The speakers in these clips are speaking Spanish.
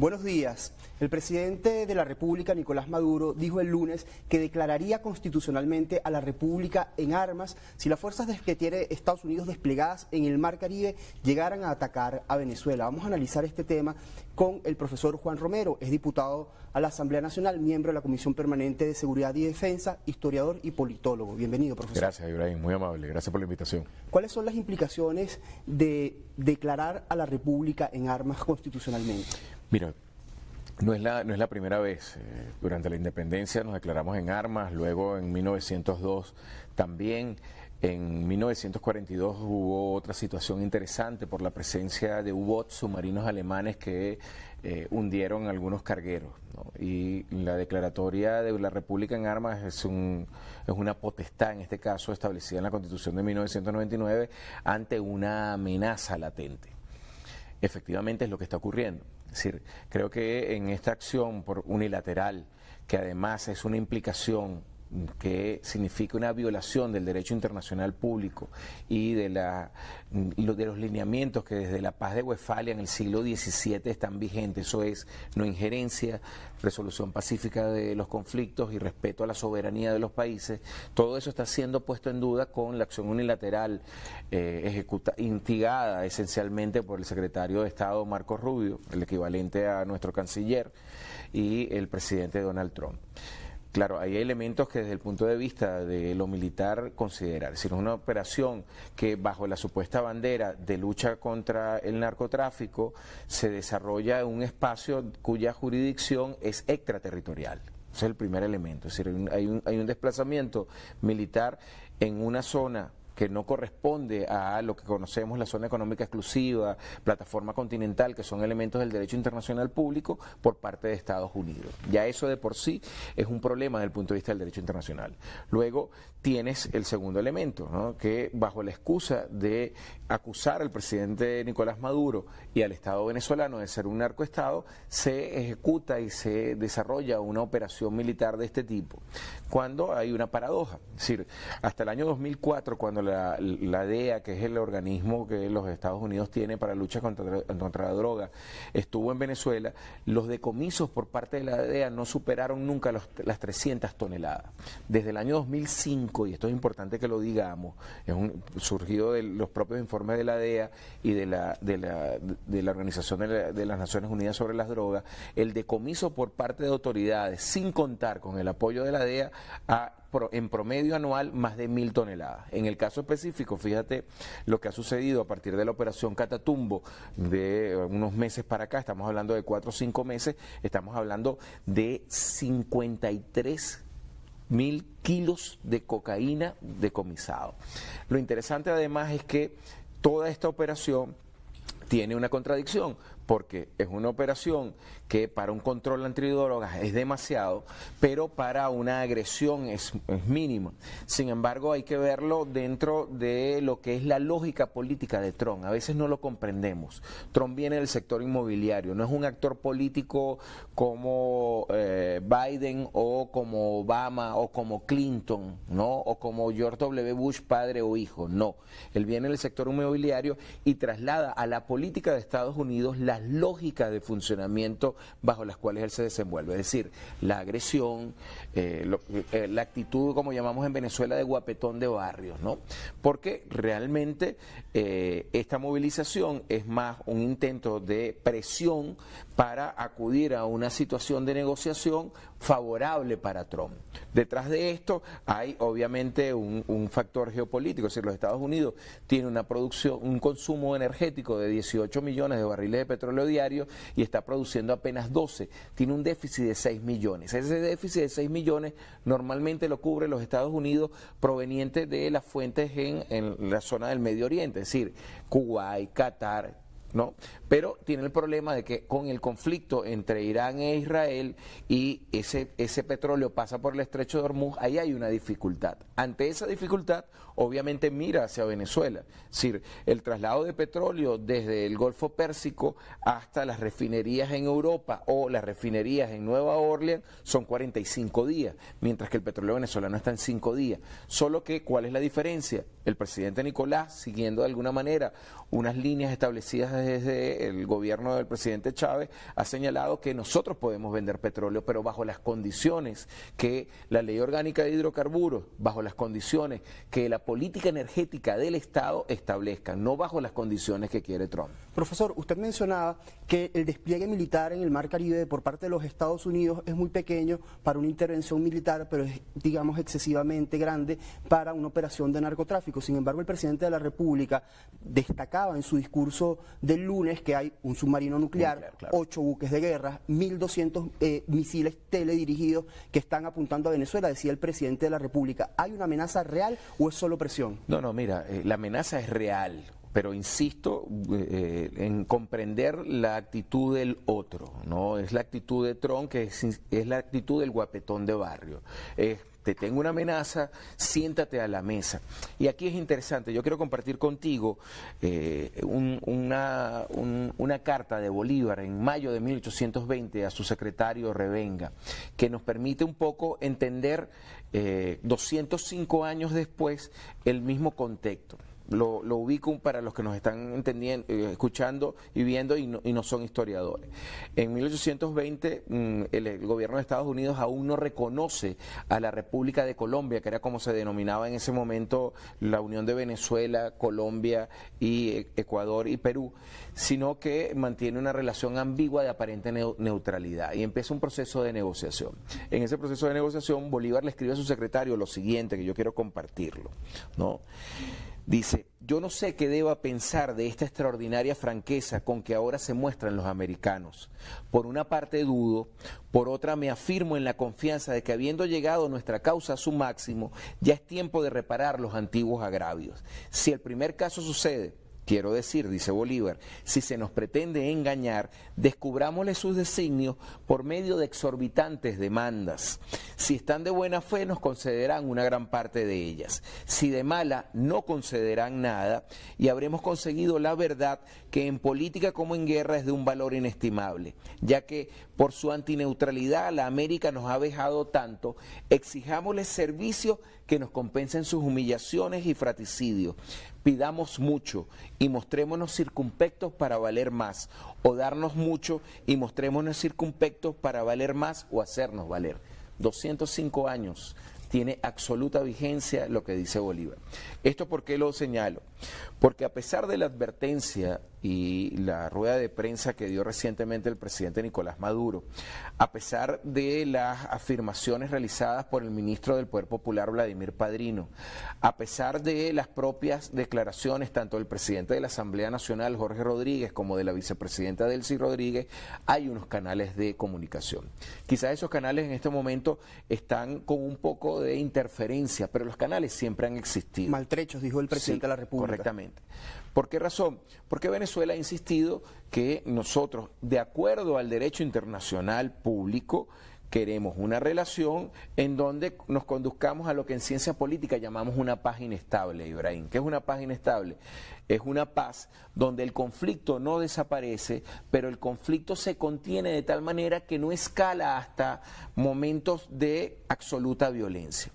Buenos días. El presidente de la República, Nicolás Maduro, dijo el lunes que declararía constitucionalmente a la República en armas si las fuerzas que tiene Estados Unidos desplegadas en el Mar Caribe llegaran a atacar a Venezuela. Vamos a analizar este tema con el profesor Juan Romero, es diputado a la Asamblea Nacional, miembro de la Comisión Permanente de Seguridad y Defensa, historiador y politólogo. Bienvenido, profesor. Gracias, Ibrahim, muy amable, gracias por la invitación. ¿Cuáles son las implicaciones de declarar a la República en armas constitucionalmente? Mira, no es la primera vez. Durante la independencia nos declaramos en armas, luego en 1902 también. En 1942 hubo otra situación interesante por la presencia de U-boats submarinos alemanes que hundieron algunos cargueros, ¿no? Y la declaratoria de la República en armas es una potestad, en este caso, establecida en la Constitución de 1999 ante una amenaza latente. Efectivamente es lo que está ocurriendo. Es decir, creo que en esta acción unilateral, que además es una implicación que significa una violación del derecho internacional público y de los lineamientos que desde la paz de Westfalia en el siglo XVII están vigentes, eso es no injerencia, resolución pacífica de los conflictos y respeto a la soberanía de los países. Todo eso está siendo puesto en duda con la acción unilateral instigada esencialmente por el secretario de Estado Marco Rubio, el equivalente a nuestro canciller, y el presidente Donald Trump. Claro, hay elementos que desde el punto de vista de lo militar considerar. Es decir, es una operación que bajo la supuesta bandera de lucha contra el narcotráfico se desarrolla en un espacio cuya jurisdicción es extraterritorial. Ese es el primer elemento. Es decir, hay un desplazamiento militar en una zona que no corresponde a lo que conocemos la zona económica exclusiva, plataforma continental, que son elementos del derecho internacional público por parte de Estados Unidos. Ya eso de por sí es un problema desde el punto de vista del derecho internacional. Luego tienes el segundo elemento, ¿no? Que bajo la excusa de acusar al presidente Nicolás Maduro y al Estado venezolano de ser un narcoestado, se ejecuta y se desarrolla una operación militar de este tipo, cuando hay una paradoja. Es decir, hasta el año 2004, cuando la DEA, que es el organismo que los Estados Unidos tiene para lucha contra la droga, estuvo en Venezuela, los decomisos por parte de la DEA no superaron nunca las 300 toneladas. Desde el año 2005, y esto es importante que lo digamos, surgido de los propios informes de la DEA y de la Organización de las Naciones Unidas sobre las Drogas, el decomiso por parte de autoridades, sin contar con el apoyo de la DEA, en promedio anual más de 1.000 toneladas. En el caso específico, fíjate lo que ha sucedido a partir de la operación Catatumbo de unos meses para acá, estamos hablando de 4 o 5 meses, estamos hablando de 53.000 kilos de cocaína decomisado. Lo interesante además es que toda esta operación tiene una contradicción, porque es una operación que para un control antidrogas es demasiado, pero para una agresión es mínima. Sin embargo, hay que verlo dentro de lo que es la lógica política de Trump. A veces no lo comprendemos. Trump viene del sector inmobiliario, no es un actor político como Biden o como Obama o como Clinton, ¿no? O como George W. Bush, padre o hijo. No, él viene del sector inmobiliario y traslada a la política de Estados Unidos las lógicas de funcionamiento bajo las cuales él se desenvuelve, es decir, la agresión, la actitud, como llamamos en Venezuela, de guapetón de barrios, ¿no? Porque realmente esta movilización es más un intento de presión para acudir a una situación de negociación favorable para Trump. Detrás de esto hay obviamente un factor geopolítico, es decir, los Estados Unidos tienen una producción, un consumo energético de 18 millones de barriles de petróleo diario y está produciendo apenas 12, tiene un déficit de 6 millones. Ese déficit de 6 millones normalmente lo cubre los Estados Unidos proveniente de las fuentes en la zona del Medio Oriente, es decir, Kuwait, Qatar, ¿no? Pero tiene el problema de que con el conflicto entre Irán e Israel y ese petróleo pasa por el estrecho de Hormuz, ahí hay una dificultad. Ante esa dificultad, obviamente mira hacia Venezuela. Es decir, el traslado de petróleo desde el Golfo Pérsico hasta las refinerías en Europa o las refinerías en Nueva Orleans son 45 días, mientras que el petróleo venezolano está en 5 días. Solo que, ¿cuál es la diferencia? El presidente Nicolás, siguiendo de alguna manera unas líneas establecidas desde desde el gobierno del presidente Chávez ha señalado que nosotros podemos vender petróleo, pero bajo las condiciones que la ley orgánica de hidrocarburos, bajo las condiciones que la política energética del Estado establezca, no bajo las condiciones que quiere Trump. Profesor, usted mencionaba que el despliegue militar en el Mar Caribe por parte de los Estados Unidos es muy pequeño para una intervención militar, pero es, digamos, excesivamente grande para una operación de narcotráfico. Sin embargo, el presidente de la República destacaba en su discurso del lunes que hay un submarino nuclear, claro, 8 buques de guerra, 1.200 misiles teledirigidos que están apuntando a Venezuela, decía el presidente de la República. ¿Hay una amenaza real o es solo presión? No, mira, la amenaza es real. Pero insisto en comprender la actitud del otro, ¿no? Es la actitud de Trump, que es la actitud del guapetón de barrio. Te tengo una amenaza, siéntate a la mesa. Y aquí es interesante, yo quiero compartir contigo una carta de Bolívar en mayo de 1820 a su secretario Revenga, que nos permite un poco entender 205 años después el mismo contexto. Lo ubico para los que nos están entendiendo, escuchando y viendo y no son historiadores. En 1820 el gobierno de Estados Unidos aún no reconoce a la República de Colombia, que era como se denominaba en ese momento la unión de Venezuela, Colombia y Ecuador y Perú, sino que mantiene una relación ambigua de aparente neutralidad y empieza un proceso de negociación. En ese proceso de negociación Bolívar le escribe a su secretario lo siguiente, que yo quiero compartirlo, ¿no? Dice: yo no sé qué deba pensar de esta extraordinaria franqueza con que ahora se muestran los americanos. Por una parte dudo, por otra me afirmo en la confianza de que habiendo llegado nuestra causa a su máximo, ya es tiempo de reparar los antiguos agravios. Si el primer caso sucede, quiero decir, dice Bolívar, si se nos pretende engañar, descubrámosle sus designios por medio de exorbitantes demandas. Si están de buena fe, nos concederán una gran parte de ellas. Si de mala, no concederán nada y habremos conseguido la verdad, que en política como en guerra es de un valor inestimable, ya que por su antineutralidad la América nos ha vejado tanto. Exijámosle servicios que nos compensen sus humillaciones y fratricidios. Pidamos mucho y mostrémonos circunspectos para valer más, o darnos mucho y mostrémonos circunspectos para valer más o hacernos valer. 205 años tiene absoluta vigencia lo que dice Bolívar. ¿Esto por qué lo señalo? Porque a pesar de la advertencia y la rueda de prensa que dio recientemente el presidente Nicolás Maduro, a pesar de las afirmaciones realizadas por el ministro del Poder Popular Vladimir Padrino, a pesar de las propias declaraciones tanto del presidente de la Asamblea Nacional Jorge Rodríguez como de la vicepresidenta Delcy Rodríguez, hay unos canales de comunicación. Quizás esos canales en este momento están con un poco de interferencia, pero los canales siempre han existido. Maltrechos, dijo el presidente de la República. Correctamente. ¿Por qué razón? Porque Venezuela ha insistido que nosotros, de acuerdo al derecho internacional público, queremos una relación en donde nos conduzcamos a lo que en ciencia política llamamos una paz inestable, Ibrahim. ¿Qué es una paz inestable? Es una paz donde el conflicto no desaparece, pero el conflicto se contiene de tal manera que no escala hasta momentos de absoluta violencia.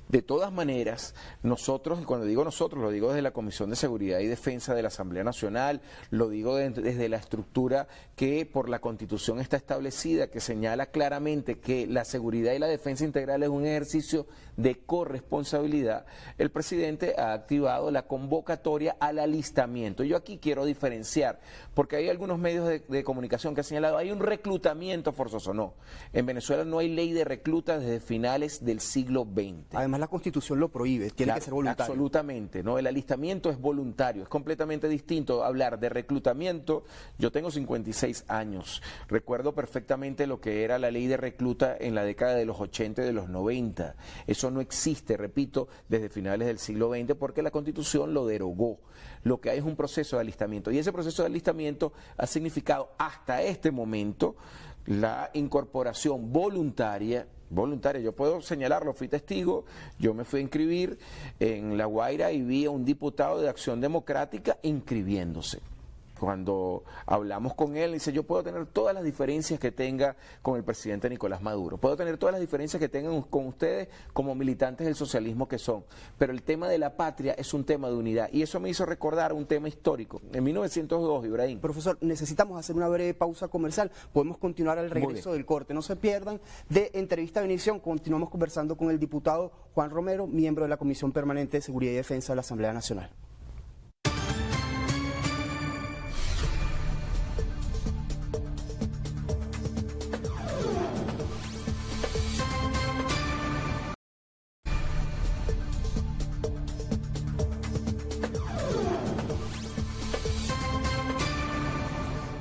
De todas maneras, nosotros, y cuando digo nosotros, lo digo desde la Comisión de Seguridad y Defensa de la Asamblea Nacional, lo digo desde la estructura que por la Constitución está establecida, que señala claramente que la seguridad y la defensa integral es un ejercicio de corresponsabilidad. El presidente ha activado la convocatoria al alistamiento. Yo aquí quiero diferenciar, porque hay algunos medios de comunicación que han señalado hay un reclutamiento forzoso. No, en Venezuela no hay ley de reclutas desde finales del siglo XX. Además, la Constitución lo prohíbe, tiene que ser voluntario. Absolutamente, ¿no? El alistamiento es voluntario, es completamente distinto hablar de reclutamiento. Yo tengo 56 años, recuerdo perfectamente lo que era la ley de recluta en la década de los 80 y de los 90. Eso no existe, repito, desde finales del siglo XX porque la Constitución lo derogó. Lo que hay es un proceso de alistamiento y ese proceso de alistamiento ha significado hasta este momento la incorporación voluntaria, yo puedo señalarlo, fui testigo, yo me fui a inscribir en La Guaira y vi a un diputado de Acción Democrática inscribiéndose. Cuando hablamos con él, dice, yo puedo tener todas las diferencias que tenga con el presidente Nicolás Maduro, puedo tener todas las diferencias que tengan con ustedes como militantes del socialismo que son, pero el tema de la patria es un tema de unidad, y eso me hizo recordar un tema histórico. En 1902, Ibrahim. Profesor, necesitamos hacer una breve pausa comercial, podemos continuar al regreso del corte, no se pierdan de Entrevista Venevisión. Continuamos conversando con el diputado Juan Romero, miembro de la Comisión Permanente de Seguridad y Defensa de la Asamblea Nacional.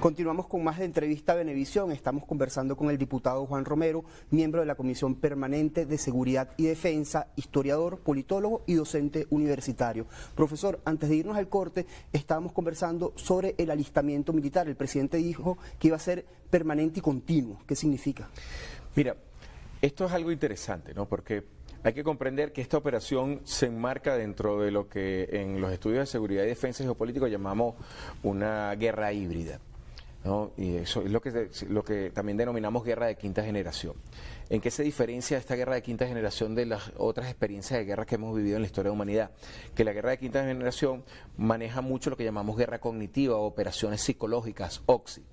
Continuamos con más de Entrevista Venevisión. Estamos conversando con el diputado Juan Romero, miembro de la Comisión Permanente de Seguridad y Defensa, historiador, politólogo y docente universitario. Profesor, antes de irnos al corte, estábamos conversando sobre el alistamiento militar. El presidente dijo que iba a ser permanente y continuo. ¿Qué significa? Mira, esto es algo interesante, ¿no? Porque hay que comprender que esta operación se enmarca dentro de lo que en los estudios de seguridad y defensa geopolíticos llamamos una guerra híbrida, ¿no? Y eso es lo que también denominamos guerra de quinta generación. ¿En qué se diferencia esta guerra de quinta generación de las otras experiencias de guerra que hemos vivido en la historia de la humanidad? Que la guerra de quinta generación maneja mucho lo que llamamos guerra cognitiva o operaciones psicológicas, OXI.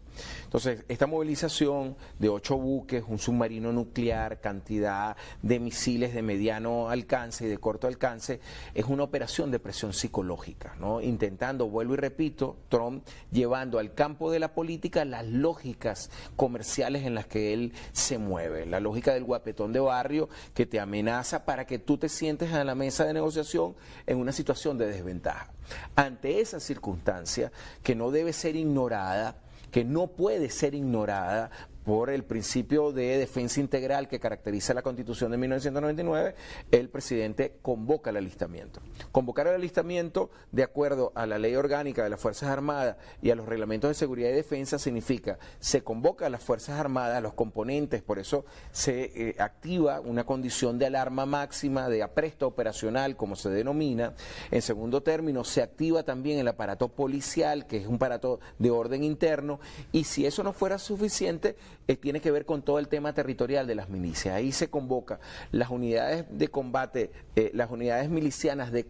Entonces, esta movilización de 8 buques, un submarino nuclear, cantidad de misiles de mediano alcance y de corto alcance, es una operación de presión psicológica, ¿no? Intentando, vuelvo y repito, Trump llevando al campo de la política las lógicas comerciales en las que él se mueve, la lógica del guapetón de barrio que te amenaza para que tú te sientes a la mesa de negociación en una situación de desventaja. Ante esa circunstancia, que no debe ser ignorada, que no puede ser ignorada por el principio de defensa integral que caracteriza la Constitución de 1999, el presidente convoca el alistamiento. Convocar el alistamiento, de acuerdo a la ley orgánica de las Fuerzas Armadas y a los reglamentos de seguridad y defensa, significa, se convoca a las Fuerzas Armadas, a los componentes, por eso se activa una condición de alarma máxima, de apresto operacional, como se denomina. En segundo término, se activa también el aparato policial, que es un aparato de orden interno, y si eso no fuera suficiente, tiene que ver con todo el tema territorial de las milicias. Ahí se convoca las unidades de combate, las unidades milicianas de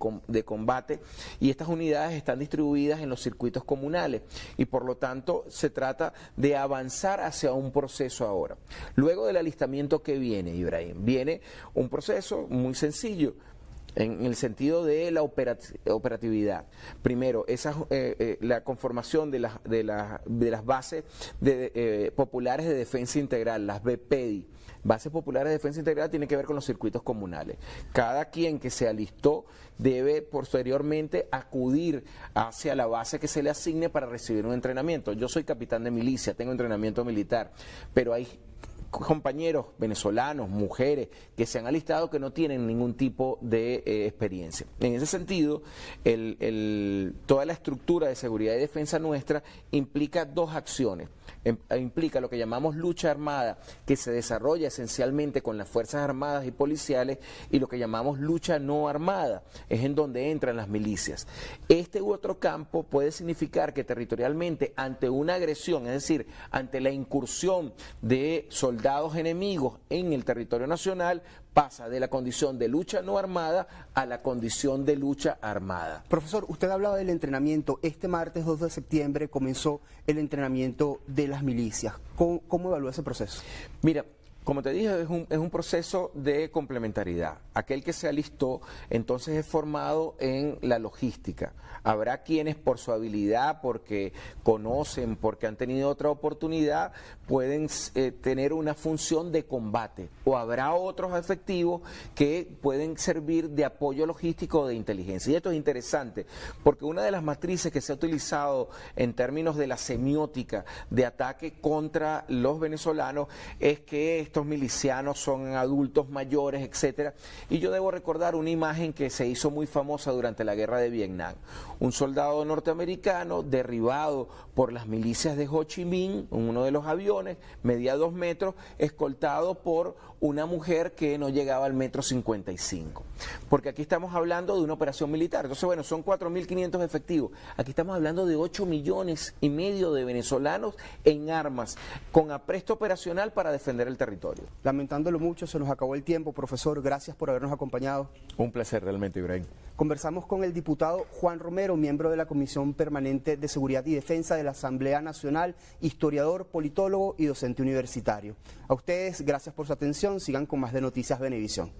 combate, y estas unidades están distribuidas en los circuitos comunales y por lo tanto se trata de avanzar hacia un proceso ahora. Luego del alistamiento, ¿qué viene, Ibrahim? Viene un proceso muy sencillo, en el sentido de la operatividad. Primero, la conformación de las bases populares de defensa integral, las BPEDI. Bases populares de defensa integral tiene que ver con los circuitos comunales. Cada quien que se alistó debe posteriormente acudir hacia la base que se le asigne para recibir un entrenamiento. Yo soy capitán de milicia, tengo entrenamiento militar, pero hay compañeros venezolanos, mujeres, que se han alistado que no tienen ningún tipo de experiencia. En ese sentido, toda la estructura de seguridad y defensa nuestra implica dos acciones. Implica lo que llamamos lucha armada, que se desarrolla esencialmente con las Fuerzas Armadas y policiales, y lo que llamamos lucha no armada, es en donde entran las milicias. Este u otro campo puede significar que territorialmente, ante una agresión, es decir, ante la incursión de soldados enemigos en el territorio nacional, pasa de la condición de lucha no armada a la condición de lucha armada. Profesor, usted hablaba del entrenamiento. Este martes 2 de septiembre comenzó el entrenamiento de las milicias. ¿Cómo evalúa ese proceso? Mira, como te dije, es un proceso de complementariedad. Aquel que se alistó, entonces es formado en la logística. Habrá quienes por su habilidad, porque conocen, porque han tenido otra oportunidad, pueden tener una función de combate. O habrá otros efectivos que pueden servir de apoyo logístico o de inteligencia. Y esto es interesante, porque una de las matrices que se ha utilizado en términos de la semiótica de ataque contra los venezolanos es que estos milicianos son adultos mayores, etcétera. Y yo debo recordar una imagen que se hizo muy famosa durante la guerra de Vietnam. Un soldado norteamericano derribado por las milicias de Ho Chi Minh, uno de los aviones, medía 2 metros, escoltado por una mujer que no llegaba al 1,55 m. Porque aquí estamos hablando de una operación militar. Entonces, bueno, son 4.500 efectivos. Aquí estamos hablando de 8,5 millones de venezolanos en armas, con apresto operacional para defender el territorio. Lamentándolo mucho, se nos acabó el tiempo. Profesor, gracias por habernos acompañado. Un placer realmente, Ibrahim. Conversamos con el diputado Juan Romero, miembro de la Comisión Permanente de Seguridad y Defensa de la Asamblea Nacional, historiador, politólogo y docente universitario. A ustedes, gracias por su atención. Sigan con más de Noticias Venevisión.